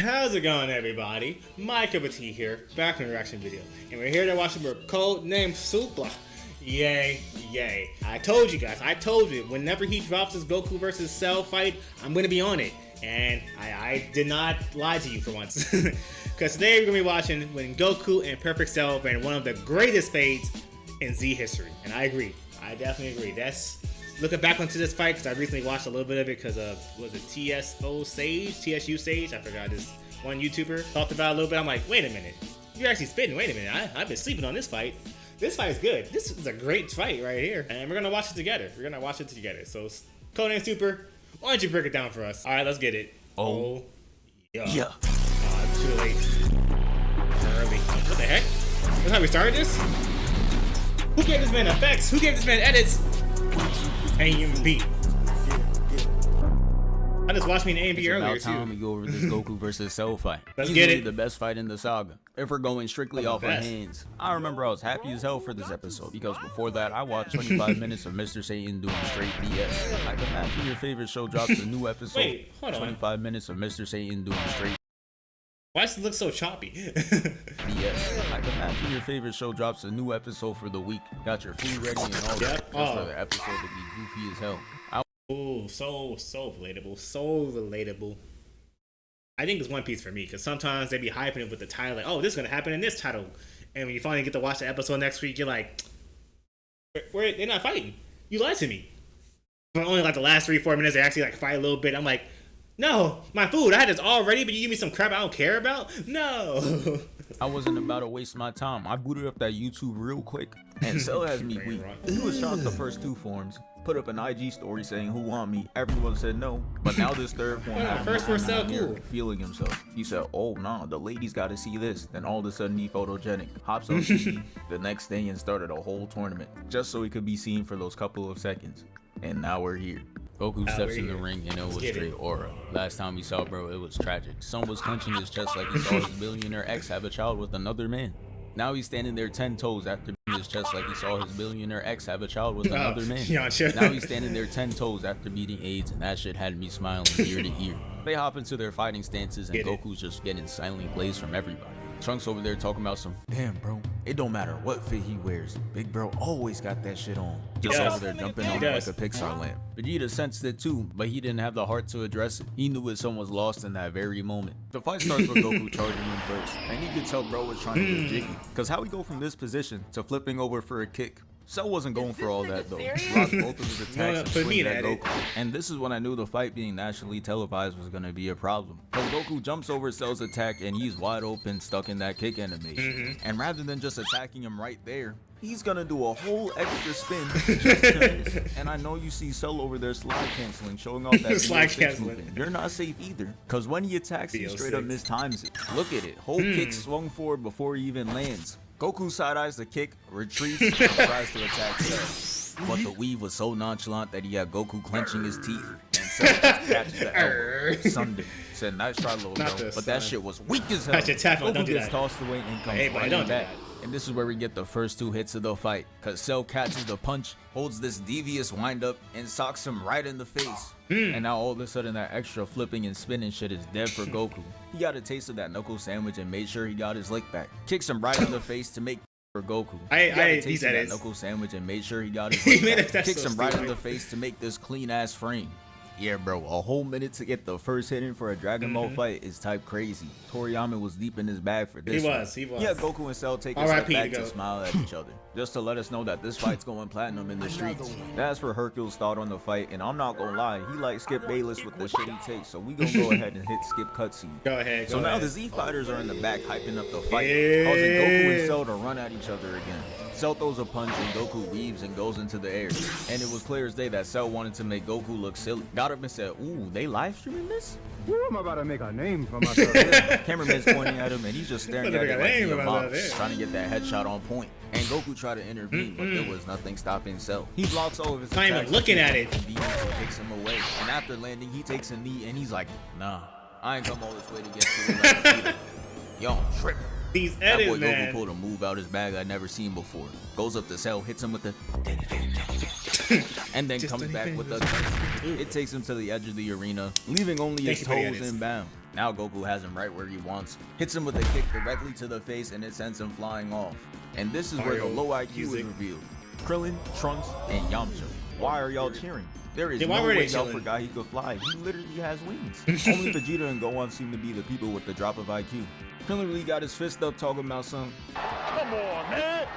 How's it going, everybody? MyCupOfTea here, back in a reaction video, and we're here to watch the Codenamesuper. Yay, yay. I told you guys, whenever he drops his Goku vs Cell fight, I'm gonna be on it. And I did not lie to you for once. Because today we're gonna be watching when Goku and Perfect CELL ran one of the greatest fades in Z history. And I agree, I definitely agree. That's looking back onto this fight, because I recently watched a little bit of it because of, was it TSU Sage? I forgot, this one YouTuber talked about it a little bit. I'm like, wait a minute, you're actually spitting, wait a minute, I've been sleeping on this fight. This fight is good. This is a great fight right here. And we're gonna watch it together. So, Codenamesuper, why don't you break it down for us? Alright, let's get it. Oh, yeah. Oh, it's too late. It's early. What the heck? That's how we started this? Who gave this man effects? Who gave this man edits? AMB. I just watched me in AMB earlier too. Time we go over this Goku vs Cell fight. Let's get it. The best fight in the saga. If we're going strictly off our hands, I remember I was happy as hell for this episode because before that I watched 25 minutes of Mr. Satan doing straight BS. Like imagine your favorite show drops a new episode. Wait, hold on. 25 minutes of Mr. Satan doing straight. Why does it look so choppy? BS. Like imagine your favorite show drops a new episode for the week. Got your food ready and all that. Just for the episode to be goofy as hell. Oh, so relatable. I think it's One Piece for me, because sometimes they be hyping it with the title, like, oh, this is gonna happen in this title, and when you finally get to watch the episode next week, you're like, they're not fighting. You lied to me. But only like the last 3-4 minutes they actually like fight a little bit. I'm like, no, my food, I had this all ready, but you give me some crap I don't care about? No. I wasn't about to waste my time. I booted up that YouTube real quick, and Cell has me weak. He was shocked the first 2 forms, put up an IG story saying who want me. Everyone said no, but now this 3rd form first for Cell, cool. Feeling himself. He said, oh no, the ladies got to see this. Then all of a sudden he photogenic, hops on TV the next day and started a whole tournament just so he could be seen for those couple of seconds. And now we're here. Goku steps in the ring and it was straight aura. Last time we saw bro, it was tragic. Son was clenching his chest like he saw his billionaire ex have a child with another man. Now he's standing there 10 toes after beating his chest like he saw his billionaire ex have a child with another man. Now he's standing there 10 toes after beating AIDS, and that shit had me smiling ear to ear. They hop into their fighting stances and Goku's just getting silent glaze from everybody. Trunks over there talking about some, damn bro, it don't matter what fit he wears. Big bro always got that shit on. Just over there jumping on it like a Pixar lamp. Vegeta sensed it too, but he didn't have the heart to address it. He knew his son was lost in that very moment. The fight starts with Goku charging him first, and you could tell bro was trying to get jiggy. Cause how he go from this position to flipping over for a kick? Cell wasn't going for all that though. He blocked both of his attacks and swinged at Goku. And this is when I knew the fight being nationally televised was gonna be a problem. Cause Goku jumps over Cell's attack and he's wide open, stuck in that kick animation. And rather than just attacking him right there, he's gonna do a whole extra spin just to miss. And I know you see Cell over there slide canceling, showing off that slide canceling. You're not safe either, cause when he attacks, he straight up mistimes it. Look at it, whole kick swung forward before he even lands. Goku side-eyes the kick, retreats, and tries to attack Cell. But the weave was so nonchalant that he had Goku clenching his teeth, and Cell catches the elbow. Sunday said, nice try, little bro, but that shit was weak as hell. Goku gets tossed away and comes right back. And this is where we get the first 2 hits of the fight, cause Cell catches the punch, holds this devious windup, and socks him right in the face. And now all of a sudden that extra flipping and spinning shit is dead for Goku. He got a taste of that knuckle sandwich and made sure he got his lick back. Kicks him right in the face to make for Goku. These that knuckle sandwich and made sure he got his lick back. Kicks him right in the face to make this clean ass frame. Yeah, bro, a whole minute to get the first hit in for a Dragon Ball fight is type crazy. Toriyama was deep in his bag for this. He was. Yeah, Goku and Cell take a step back to smile at each other, just to let us know that this fight's going platinum in the streets. That's for Hercule's thought on the fight, and I'm not gonna lie, he like Skip Bayless with the shit he takes, so we gonna go ahead and hit skip cutscene. Go ahead. So now the Z fighters are in the back hyping up the fight, causing Goku and Cell to run at each other again. Cell throws a punch and Goku weaves and goes into the air. And it was clear as day that Cell wanted to make Goku look silly. Got up and said, ooh, they live streaming this? Ooh, I'm about to make a name for myself. Cameraman's pointing at him and he's just staring at it like he a mouse, trying to get that headshot on point. And Goku tried to intervene, but there was nothing stopping Cell. He blocks all of his attacks. Not even looking at it. And takes him away. And after landing, he takes a knee and he's like, nah, I ain't come all this way to get to you like Yo, I'm tripping. These edits, that boy man. Goku pulled a move out his bag I'd never seen before. Goes up to Cell, hits him with the and then comes back with the it takes him to the edge of the arena, leaving only his toes inbound. Now Goku has him right where he wants him. Hits him with a kick directly to the face and it sends him flying off. And this is where the low IQ is revealed. Krillin, Trunks, and Yamcha. Why are y'all cheering? There is no way y'all forgot he could fly. He literally has wings. Only Vegeta and Gohan seem to be the people with the drop of IQ. Krillin really got his fist up talking about something. Come on, man.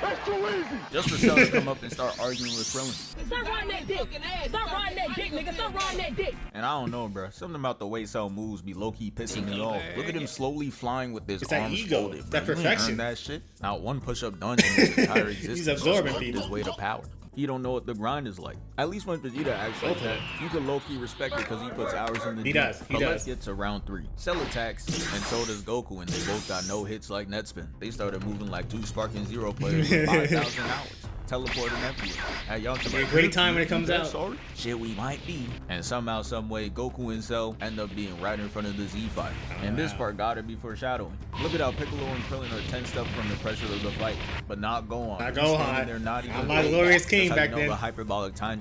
That's too easy. Just for Cell to come up and start arguing with Krillin. Stop riding that dick. Stop riding that dick, nigga. Stop riding that dick. And I don't know, bro. Something about the way Cell moves be low-key pissing me off. Look at him slowly flying with his arms folded. That perfection. That shit. Not one push-up done in his entire existence. He's absorbing people. His way to power. He don't know what the grind is like. At least when Vegeta acts like that, you can low-key respect it because he puts hours in the gym. But let's get to round 3. Cell attacks, and so does Goku, and they both got no hits like Netspin. They started moving like 2 Sparking Zero players with 5,000 hours. Teleporting everywhere. Hey, y'all a great time when it comes out. Sorry? Shit, we might be. And somehow, some way, Goku and Cell end up being right in front of the Z fight. And this part gotta be foreshadowing. Look at how Piccolo and Krillin are 10 steps from the pressure of the fight, but not Gohan. Not Gohan. They're not even. I'm my glorious king back then. The hyperbolic time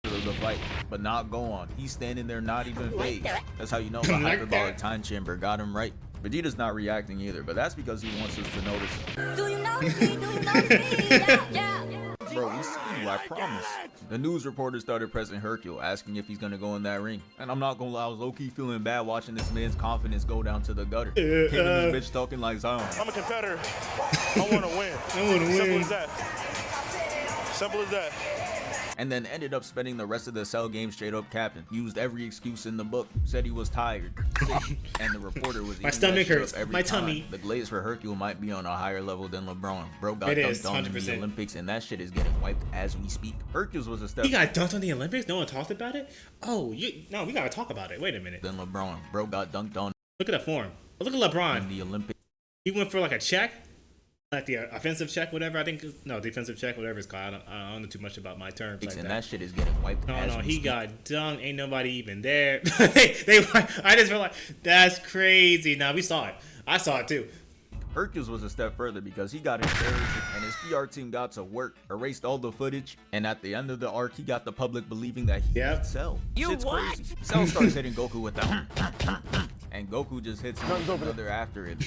of the fight, but not Gohan. He's standing there, not even phased. That's how you know the hyperbolic time chamber got him right. Vegeta's not reacting either, but that's because he wants us to notice it. Do you notice me? Do you notice me? Yeah. Bro, we see you, I promise. The news reporter started pressing Hercule, asking if he's gonna go in that ring. And I'm not gonna lie, I was low-key feeling bad watching this man's confidence go down to the gutter. Him and this bitch talking like Zion. I'm a competitor. I wanna win. Simple as that. Simple as that. And then ended up spending the rest of the Cell game straight up capping. Used every excuse in the book. Said he was tired. And the reporter was my stomach hurts. My time. tummy. The glaze for Hercule might be on a higher level than LeBron. Bro got dunked on in the Olympics, and that shit is getting wiped as we speak. Hercules was a step. He got dunked on the Olympics? No one talked about it? Oh, no, we gotta talk about it. Wait a minute. Then LeBron. Bro got dunked on. Look at the form. Look at LeBron. In the Olympics. He went for like a check. Like the offensive check, whatever. I think defensive check, whatever it's called. I don't know too much about my terms. Like and that shit is getting wiped. No, he got dunked. Ain't nobody even there. I just feel like that's crazy. Now we saw it. I saw it too. Hercules was a step further because he got embarrassed and his PR team got to work, erased all the footage, and at the end of the arc, he got the public believing that he could Cell. Shit's crazy. Cell starts hitting Goku with the and Goku just hits him with another after it,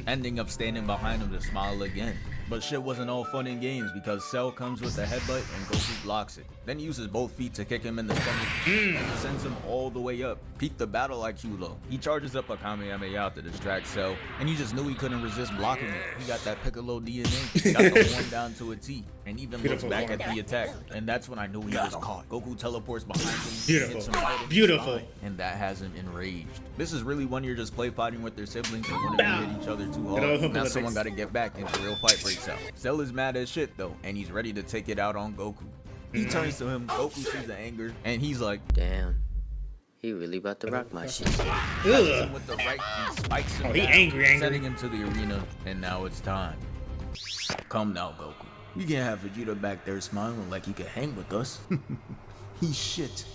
ending up standing behind him to smile again. But shit wasn't all fun and games because Cell comes with a headbutt and Goku blocks it. Then he uses both feet to kick him in the stomach and sends him all the way up. Peak the battle IQ low. He charges up a Kamehameha to distract Cell, and you just knew he couldn't resist blocking it. He got that Piccolo DNA. He got the form down to a T, and even looks back at the attack. And that's when I knew he was caught. Goku teleports behind him. Beautiful. And that has him enraged. This is really when you're just play fighting with their siblings and when they hit each other too hard. Now someone gotta get back and the real fight breaks out. Cell is mad as shit though, and he's ready to take it out on Goku. He turns to him, Goku sees the anger, and he's like, damn, he really about to rock my shit. Him with the right and spikes him he down, angry. Sending him to the arena, and now it's time. Come now, Goku. You can't have Vegeta back there smiling like he could hang with us. He's shit.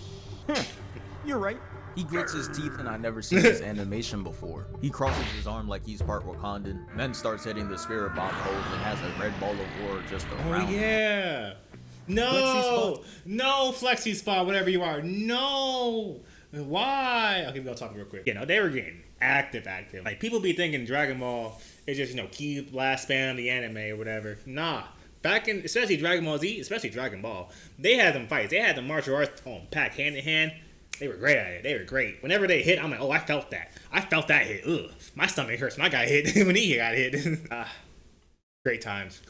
You're right. He grits his teeth, and I've never seen this animation before. He crosses his arm like he's part Wakandan, then starts hitting the spirit bomb pose and has a red ball of war just around. Oh yeah. No, no flexi spot, whatever you are. No, why? Okay, we're gonna talk real quick. They were getting active. Like people be thinking Dragon Ball is just keep blast spam the anime or whatever. Nah, back in especially Dragon Ball Z, especially Dragon Ball, they had them fights. They had the martial arts packed hand in hand. They were great at it. They were great. Whenever they hit, I'm like, oh, I felt that. I felt that hit. Ugh, my stomach hurts when I got hit. When he got hit. Great times.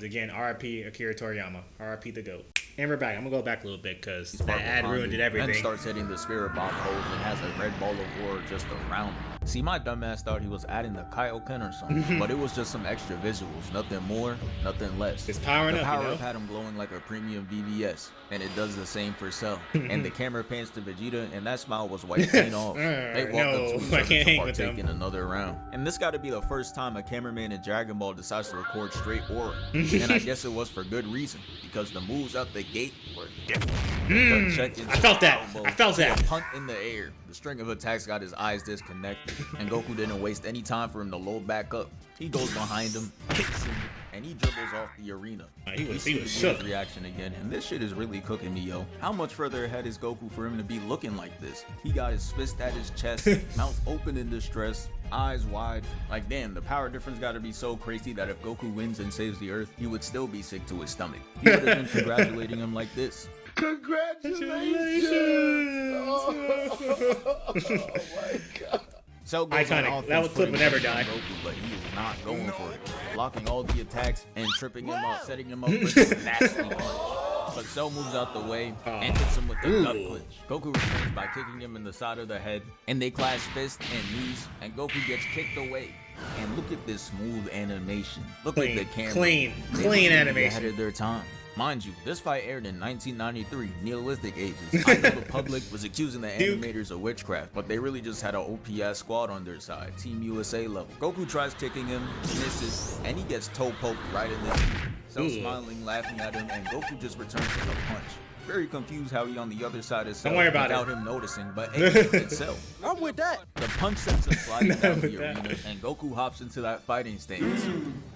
Again, RIP Akira Toriyama. RIP the GOAT. And we're back. I'm gonna go back a little bit because that ad ruined everything. Then starts hitting the spirit bomb pose and has a red ball of war just around him. See, my dumbass thought he was adding the Kaioken or something, but it was just some extra visuals. Nothing more, nothing less. It's powering up, The power-up had him glowing like a premium BBS, and it does the same for Cell. And the camera pans to Vegeta, and that smile was wiped clean off. They walked up to each other to partake in another round. And this got to be the first time a cameraman in Dragon Ball decides to record straight aura. And I guess it was for good reason, because the moves out the gate were different. I felt that. I felt that. Punt in the air. The string of attacks got his eyes disconnected, and Goku didn't waste any time for him to load back up. He goes behind him, kicks him, and he dribbles off the arena. He was His shook. reaction again, and this shit is really cooking me, yo. How much further ahead is Goku for him to be looking like this? He got his fist at his chest, mouth open in distress, eyes wide. Like, damn, the power difference gotta be so crazy that if Goku wins and saves the Earth, he would still be sick to his stomach. He would have been congratulating him like this. Congratulations! Oh my god. Cell goes on Iconic. offense, That was clip putting would never pressure on die. Goku, but he is not going for it. Blocking all the attacks and tripping him up, setting him up for some nasty punch. But Cell moves out the way and hits him with the gut punch. Goku responds by kicking him in the side of the head, and they clash fists and knees, and Goku gets kicked away. And look at this smooth animation. Look at the camera. Clean They were really animation. ahead of their time. Mind you, this fight aired in 1993, Neolithic ages. I know the public was accusing the animators of witchcraft, but they really just had an OPS squad on their side, Team USA level. Goku tries kicking him, misses, and he gets toe poked right in the knee. Cell smiling, laughing at him, and Goku just returns with a punch. Very confused how he on the other side of Cell without him noticing, but hey, it's Cell. I'm with that. The punch sends him sliding down the arena, and Goku hops into that fighting stance.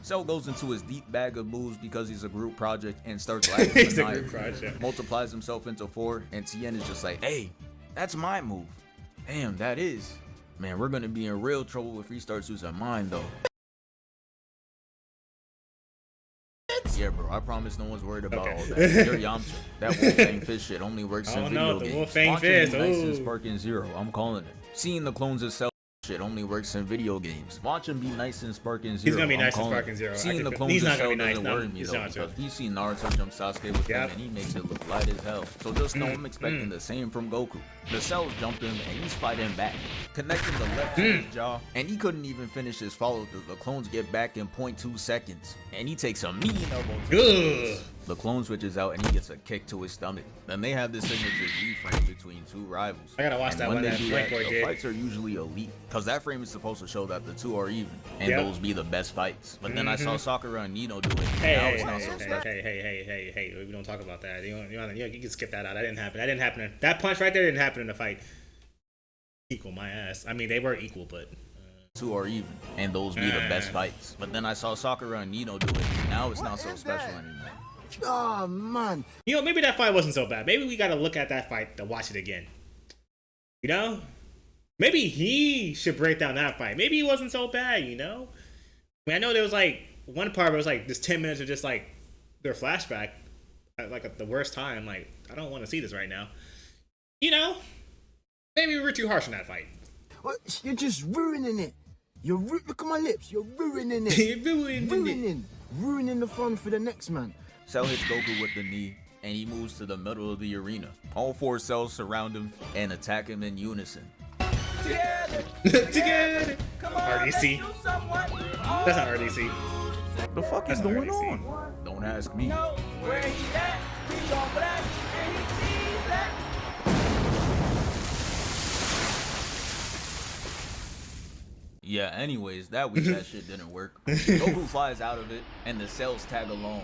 Cell goes into his deep bag of moves because he's a group project and starts laughing. He's a group project. Multiplies himself into 4, and Tien is just like, hey, that's my move. Damn, that is. Man, we're gonna be in real trouble if he starts using mine though. Yeah, bro, I promise no one's worried about all that. You're Yamcha. That Wolfang Fist shit only works in video the games. Wolfang Watching him Fist, nice and ooh. Sparking Zero, I'm calling it. Seeing the clones of Cell shit only works in video games. Watch him be nice and Sparking Zero. He's gonna be I'm nice and calling Sparking it. Zero. Seeing the clones He's of not Cell gonna be nice. doesn't No, worry me he's though, not. because we've seen Naruto jump Sasuke with him, and he makes it look light as hell. So just know I'm expecting the same from Goku. The Cell's jumping and he's fighting back, connecting the left to his jaw, and he couldn't even finish his follow through. The clones get back in 0.2 seconds, and he takes a mean elbow to the face. The clone switches out and he gets a kick to his stomach. Then they have this signature Z frame between two rivals. I gotta watch And that when one they that do Blank that, Boy the did. fights are usually elite, because that frame is supposed to show that the two are even, and Yep. those be the best fights. But then I saw Sakura and Nino do it. Hey, now hey, it's not hey, so hey, special. hey, we don't talk about that. You can skip that out. That didn't happen. That didn't happen. That punch right there didn't happen in the fight. Equal my ass. I mean, they were equal, but Two are even, and those be the best fights. But then I saw Sakura and Nino do it. Now it's not so special anymore. Oh man. you know, maybe that fight wasn't so bad. Maybe we gotta look at that fight to watch it again. You know, maybe he should break down that fight. Maybe he wasn't so bad. You know, I mean, I know there was like one part where it was like this 10 minutes of just like their flashback, at the worst time. Like, I don't want to see this right now. You know, maybe we were too harsh on that fight. What? You're just ruining it. Look at my lips. You're ruining it. You're ruining it. Ruining the fun for the next man. Cell hits Goku with the knee, and he moves to the middle of the arena. All 4 cells surround him and attack him in unison. Together. RDC. That's not RDC. The fuck is That's not going RDC. on? Don't ask me. Yeah, anyways, that week that shit didn't work. Goku flies out of it, and the cells tag along.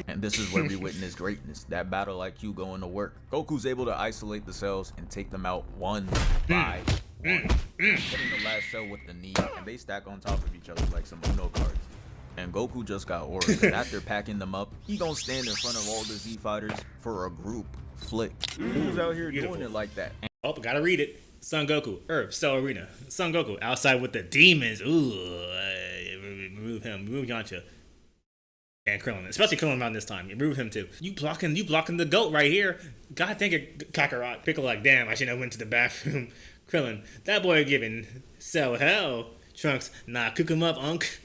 And this is where we witness greatness, that battle IQ going to work. Goku's able to isolate the cells and take them out one by one, hitting the last cell with the knee, and they stack on top of each other like some Uno cards. And Goku just got orders. After packing them up, he gonna stand in front of all the Z fighters for a group flick. Who's out here doing it like that? Oh, gotta read it. Son Goku, Earth, Cell Arena. Son Goku, outside with the demons. Ooh, remove him. Remove Yamcha. And Krillin, especially Krillin around this time. You remove him too. You blocking the goat right here. God dang it, Kakarot. Piccolo like, damn, I shouldn't have went to the bathroom. Krillin, that boy giving Cell hell. Trunks, nah, cook him up, Unk.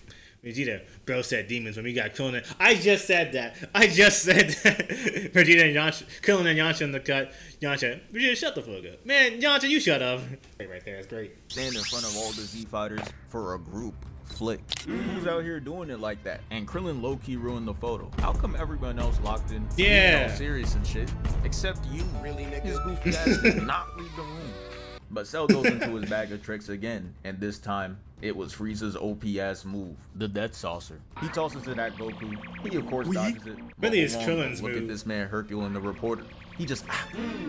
Vegeta, bro said demons when we got Krillin. I just said that. Vegeta and Yamcha, Krillin and Yamcha in the cut. Yamcha, Vegeta, shut the fuck up. Man, Yamcha, you shut up. Right there, it's great. Stand in front of all the Z fighters for a group flick. Who's out here doing it like that? And Krillin low-key ruined the photo. How come everyone else locked in? Yeah. All serious and shit. Except you. Really, nigga? His goofy ass did not read the room. But Cell goes into his bag of tricks again, and this time it was Frieza's OP-ass move, the Death Saucer. He tosses it at Goku. He of course dodges it. But Really, it's hold on, Krillin's look move. at this man Hercule and the reporter. He just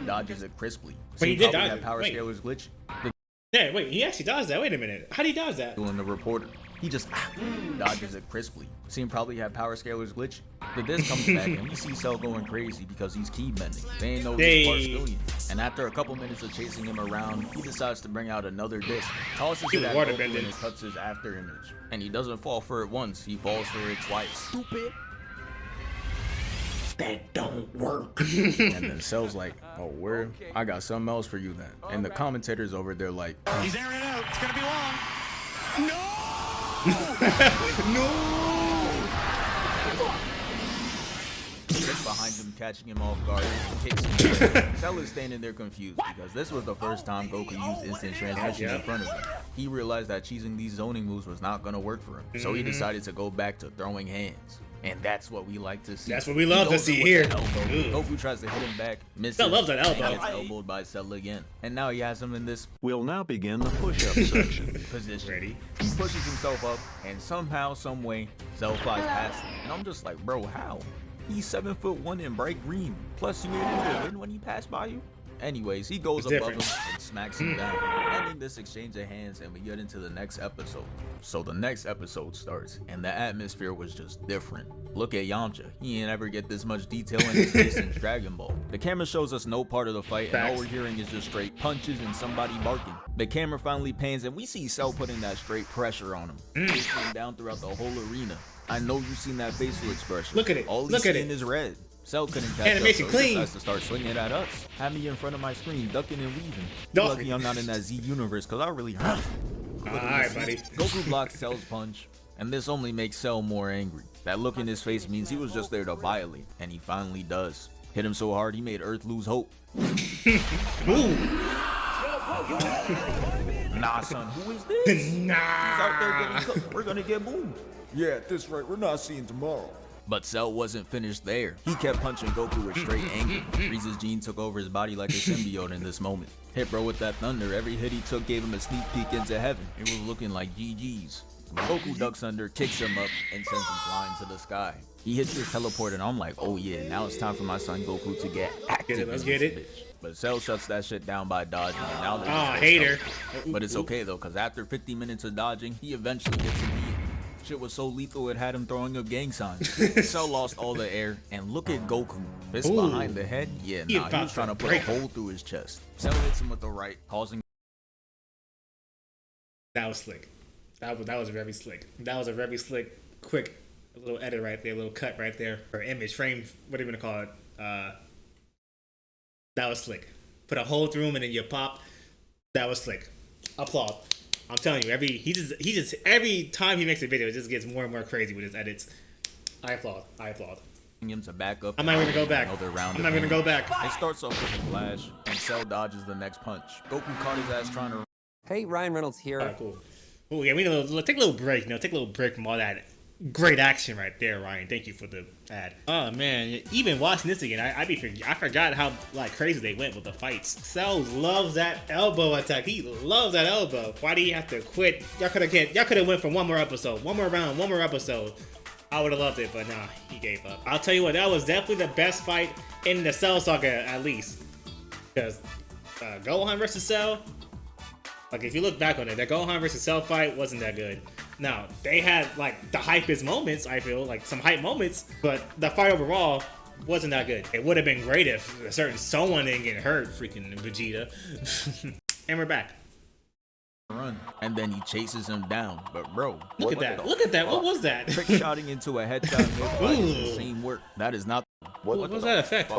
dodges it crisply. But he See, did probably dodge that it. power Wait. scale is glitchy. The Yeah, wait, he actually dodged that. Wait a minute. How did he dodge that? Doing the reporter. He just dodges it crisply. Seem probably had power scalers glitch. The disc comes back and we see Cell going crazy because he's key bending. They ain't know he's Barcelonian. And after a couple minutes of chasing him around, he decides to bring out another disc. Tosses it at Goku and it cuts his after image. And he doesn't fall for it once, he falls for it twice. Stupid. That don't work. And then Cell's like, oh, where? I got something else for you then. And the commentators over there like, He's airing it out. It's gonna be long. No! No! Just behind him, catching him off guard, kicks him. Cell is standing there confused because this was the first time Goku used instant transmission in front of him. He realized that cheesing these zoning moves was not gonna work for him, so he decided to go back to throwing hands. And that's what we like to see. That's what we love to see here. Goku tries to hit him back, misses. Cell loves that elbow. And gets elbowed by Cell again. And now he has him in this We'll now begin the push-up section. position. Ready? He pushes himself up, and somehow, some way, Cell flies past him. And I'm just like, bro, how? He's 7'1" in bright green. Plus, you able to win when he passed by you? Anyways, he goes above him and smacks him down, ending this exchange of hands, and we get into the next episode. So the next episode starts, and the atmosphere was just different. Look at Yamcha. He ain't ever get this much detail in his face since Dragon Ball. The camera shows us no part of the fight, and all we're hearing is just straight punches and somebody barking. The camera finally pans, and we see Cell putting that straight pressure on him, pushing him down throughout the whole arena. I know you've seen that facial expression. Look at it. All Look he's at seeing it. is red. Cell couldn't catch Animation up, so he clean. decides to start swinging it at us. Have me in front of my screen, ducking and weaving. Don't. Lucky I'm not in that Z universe, cause I really hurt. Alright, buddy. Goku blocks Cell's punch, and this only makes Cell more angry. That look in his face means he was just there to violate, and he finally does. Hit him so hard he made Earth lose hope. Nah, son, who is this? Nah. He's out there getting cooked. We're gonna get boomed. Yeah, at this rate, we're not seeing tomorrow. But Cell wasn't finished there. He kept punching Goku with straight anger. Frieza's gene took over his body like a symbiote in this moment. Hit bro with that thunder. Every hit he took gave him a sneak peek into heaven. It was looking like GG's. Goku ducks under, kicks him up, and sends him flying to the sky. He hits his teleport, and I'm like, oh yeah, now it's time for my son Goku to get active. Let's get it. Bitch. But Cell shuts that shit down by dodging. And now they're just hater. But it's okay though, cause after 50 minutes of dodging, he eventually gets a beat. Shit was so lethal it had him throwing up gang signs. Cell lost all the air, and look at Goku. Fist behind the head? Yeah, nah, he was trying to put a hole through his chest. Cell hits him with the right, causing... That was slick. That was very slick. That was a very slick, quick little edit right there, little cut right there. Or image, frame, what are you gonna call it? That was slick. Put a hole through him and then you pop. That was slick. Applaud. I'm telling you, every time he makes a video, it just gets more and more crazy with his edits. I applaud. him to back up. I'm not gonna go back. I'm not gonna go back. It starts off with a flash, and Cell dodges the next punch. Goku caught his ass trying to... Hey, Ryan Reynolds here. Alright, cool. Oh yeah, we need to take a little break. Take a little break from all that great action right there, Ryan. Thank you for the ad. Oh man, even watching this again, I forgot how like crazy they went with the fights. Cell loves that elbow attack. He loves that elbow. Why do you have to quit? Y'all could have went for one more episode, one more round, one more episode. I would have loved it, but nah, he gave up. I'll tell you what, that was definitely the best fight in the Cell saga, at least. Because Gohan versus Cell, like if you look back on it, that Gohan versus Cell fight wasn't that good. Now, they had like the hypest moments, I feel, like some hype moments, but the fight overall wasn't that good. It would have been great if a certain someone didn't get hurt, freaking Vegeta. And we're back. Run, and then he chases him down. But bro, look at that! Look at that! What was that? Trick shotting into a headshot mid-fight is insane work. That is not. What was that effect?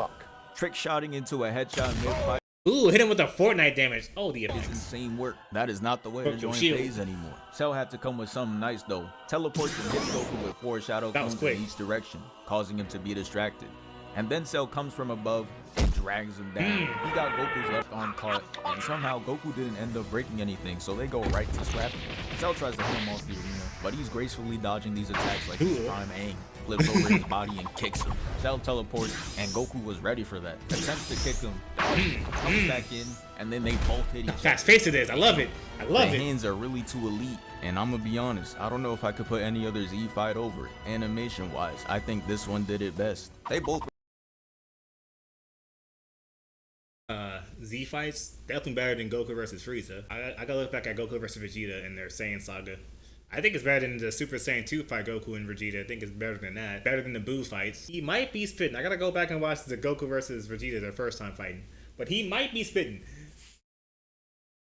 Trick shotting into a headshot mid-fight. Ooh, hit him with the Fortnite damage. Oh, the effects. It's insane work. That is not the way to join phase anymore. Cell had to come with something nice though. Teleports and hits Goku with 4 shadow cones in each direction, causing him to be distracted. And then Cell comes from above and drags him down. He got Goku's left arm caught, and somehow Goku didn't end up breaking anything, so they go right to scrapping. Cell tries to hit him off the arena, but he's gracefully dodging these attacks like he's prime Aang. Flips over his body and kicks him. Cell teleports, and Goku was ready for that. Attempts to kick him, comes back in, and then they both hit each other. Fast pace it is. I love it. I love it. The hands are really too elite, and I'm gonna be honest, I don't know if I could put any other Z fight over it. Animation-wise, I think this one did it best. They both Z fights, definitely better than Goku versus Frieza. I gotta look back at Goku versus Vegeta in their Saiyan saga. I think it's better than the Super Saiyan 2 fight Goku and Vegeta. I think it's better than that. Better than the Buu fights. He might be spitting. I gotta go back and watch the Goku versus Vegeta their first time fighting. But he might be spitting.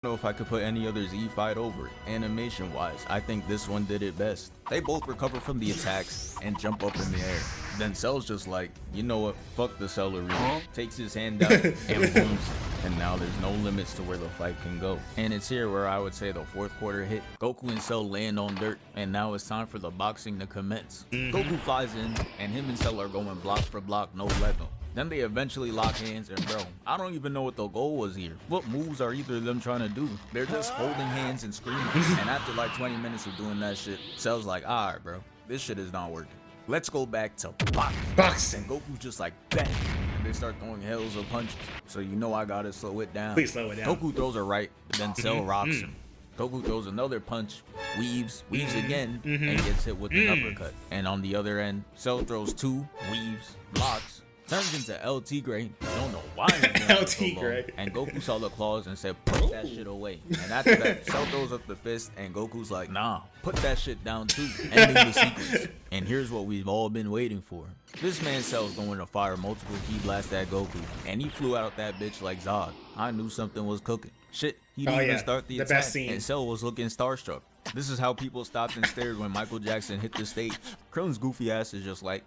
I don't know if I could put any other Z fight over it. Animation wise, I think this one did it best. They both recover from the attacks and jump up in the air. Then Cell's just like, you know what, fuck the Cell arena. Takes his hand out and booms. And now there's no limits to where the fight can go. And it's here where I would say the fourth quarter hit. Goku and Cell land on dirt, and now it's time for the boxing to commence. Goku flies in, and him and Cell are going block for block, no let go. Then they eventually lock hands, and bro, I don't even know what the goal was here. What moves are either of them trying to do? They're just holding hands and screaming. And after like 20 minutes of doing that shit, Cell's like, alright bro, this shit is not working. Let's go back to boxing. And Goku's just like, bang. And they start throwing hells of punches. So you know I gotta slow it down. Please slow it down. Goku throws a right, then Cell rocks him. Goku throws another punch, weaves again, and gets hit with an uppercut. And on the other end, Cell throws two, weaves, blocks, turns into El Tigre. Don't know why he's doing El it so long. Tigre. And Goku saw the claws and said, put that shit away. And after that, Cell throws up the fist, and Goku's like, nah, put that shit down too. Ending the sequence. And here's what we've all been waiting for. This man Cell's going to fire multiple ki blasts at Goku, and he flew out that bitch like Zod. I knew something was cooking. Shit, he didn't even start the attack, best scene. and Cell was looking starstruck. This is how people stopped and stared when Michael Jackson hit the stage. Krillin's goofy ass is just like,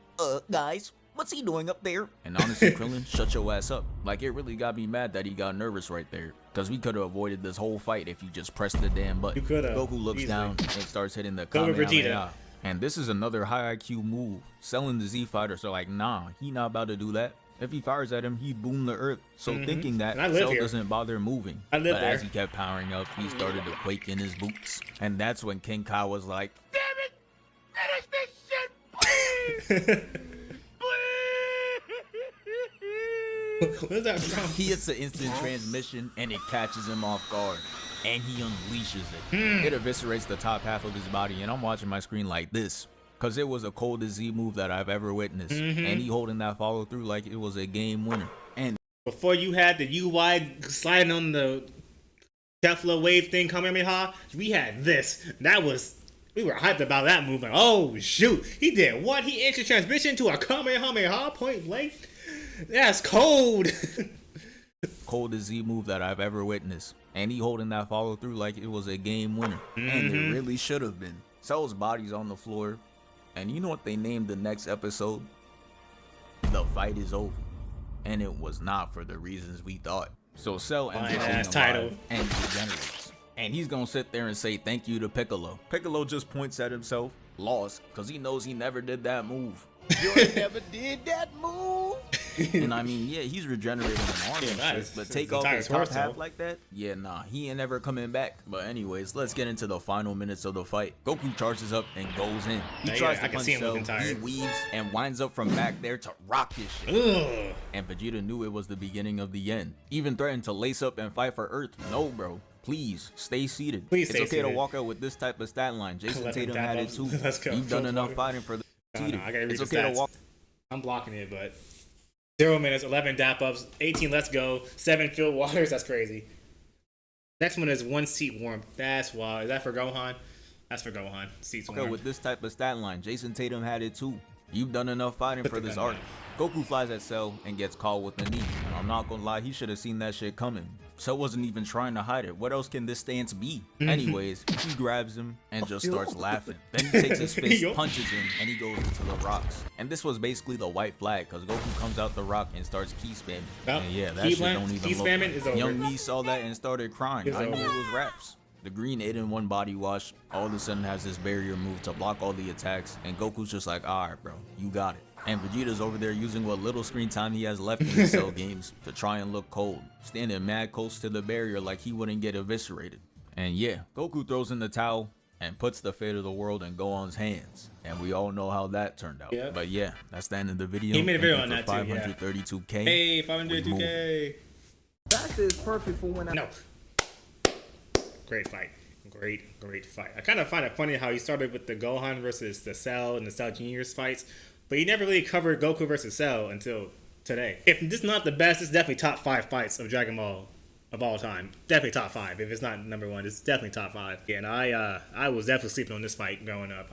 guys, what's he doing up there? And honestly, Krillin, shut your ass up. Like, it really got me mad that he got nervous right there. Because we could have avoided this whole fight if you just pressed the damn button. You could have. Goku looks easily down and starts hitting the Go with Kamehameha. Vegeta. And this is another high IQ move. Cell and the Z fighters are like, nah, he not about to do that. If he fires at him, he'd boom the earth. So thinking that, And I live Cell here. doesn't bother moving. I live But there. as he kept powering up, he started to quake in his boots. And that's when King Kai was like, damn it, finish this shit, please! What is that from? He hits the instant transmission and it catches him off guard. And he unleashes it. It eviscerates the top half of his body, and I'm watching my screen like this. Cause it was the coldest Z move that I've ever witnessed. And he holding that follow through like it was a game winner. And Before you had the UI sliding on the Kefla wave thing Kamehameha, we had this. We were hyped about that move. Like, oh shoot, he did what? He instant transmission to a Kamehameha point blank? That's cold. coldest Z move that I've ever witnessed. And he holding that follow through like it was a game winner. And it really should have been. Cell's body's on the floor. And you know what they named the next episode? The fight is over. And it was not for the reasons we thought. So Cell ends up being title. alive and degenerates. And he's gonna sit there and say thank you to Piccolo. Piccolo just points at himself, lost, because he knows he never did that move. You never did that move. And I mean, yeah, he's regenerating an arm and shit, but take off his top half like that? Yeah, nah, he ain't never coming back. But anyways, let's get into the final minutes of the fight. Goku charges up and goes in. He tries to punch Cell, he weaves and winds up from back there to rock his shit. And Vegeta knew it was the beginning of the end. Even threatened to lace up and fight for Earth. No, bro. Please stay seated. It's okay to walk out with this type of stat line. Jason Tatum had it too. You've done enough fighting for the seated. It's okay to walk. I'm blocking it, but 0 minutes, 11 dap ups, 18 let's go, 7 field waters. That's crazy. Next one is 1 seat warm. That's wild. Is that for Gohan? That's for Gohan. Seats warm. With this type of stat line, Jason Tatum had it too. You've done enough fighting for this arc. Goku flies at Cell and gets caught with the knee. And I'm not gonna lie, he should have seen that shit coming. Cell wasn't even trying to hide it. What else can this stance be? Anyways, he grabs him and just starts laughing. Then he takes his fist, punches him, and he goes into the rocks. And this was basically the white flag, because Goku comes out the rock and starts key spamming. And yeah, that shit don't even look right. Young Me saw that and started crying. I knew it was raps. The green 8-in-1 body wash all of a sudden has this barrier move to block all the attacks, and Goku's just like, alright bro, you got it. And Vegeta's over there using what little screen time he has left in his Cell games to try and look cold, standing mad close to the barrier like he wouldn't get eviscerated. And yeah, Goku throws in the towel and puts the fate of the world in Gohan's hands, and we all know how that turned out. But yeah, that's the end of the video. He made a video on that too. 532K. Hey, 532K. That is perfect for when I. No. Great fight. Great fight. I kind of find it funny how he started with the Gohan versus the Cell and the Cell Juniors fights, but he never really covered Goku versus Cell until today. If this is not the best, it's definitely top 5 fights of Dragon Ball of all time. Definitely top 5. If it's not number 1, it's definitely top 5. Yeah, and I was definitely sleeping on this fight growing up.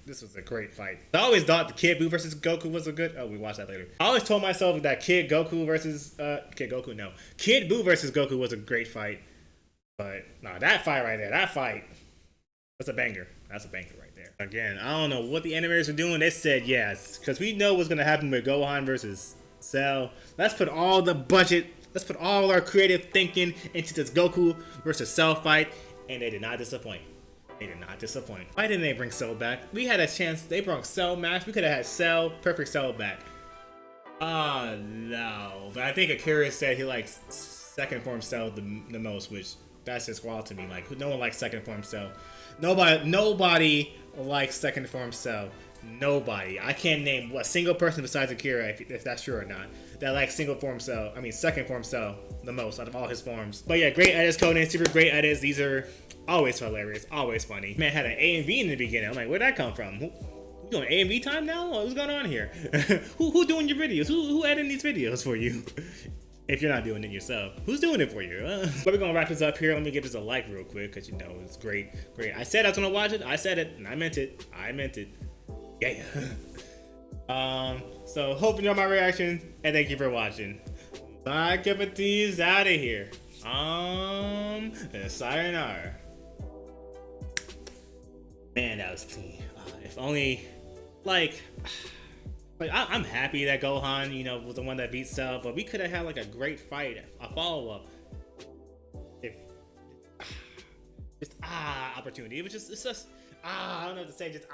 This was a great fight. I always thought the Kid Buu versus Goku was a good. Oh, we watched that later. I always told myself that Kid Buu versus Goku was a great fight. But nah, that fight right there, that's a banger. That's a banger right there. Again, I don't know what the animators are doing. They said yes, because we know what's gonna happen with Gohan versus Cell. Let's put all the budget. Let's put all our creative thinking into this Goku versus Cell fight, and they did not disappoint. They did not disappoint. Why didn't they bring Cell back? We had a chance. They brought Cell match. We could have had Cell, Perfect Cell back. Oh no. But I think Akira said he likes second form Cell the most, which that's just wild to me. Like, no one likes second form Cell. Nobody likes second form Cell. Nobody. I can't name a single person besides Akira, if that's true or not, that likes second form Cell the most out of all his forms. But yeah, great edits, Codenamesuper, great edits. These are always hilarious, always funny. Man had an A and V in the beginning. I'm like, where'd that come from? Who doing A and V time now? What's going on here? who doing your videos? Who editing these videos for you? If you're not doing it yourself, who's doing it for you? But we're gonna wrap this up here. Let me give this a like real quick, because you know it's great. I said I was gonna watch it. I said it, and I meant it. Yeah. So hope you enjoyed my reaction, and thank you for watching. MyCupOfTea is out of here. Sayonara. Man, that was clean. If only, like I'm happy that Gohan, was the one that beat Cell, but we could have had like a great fight, a follow-up. Opportunity. It's just I don't know what to say. Just.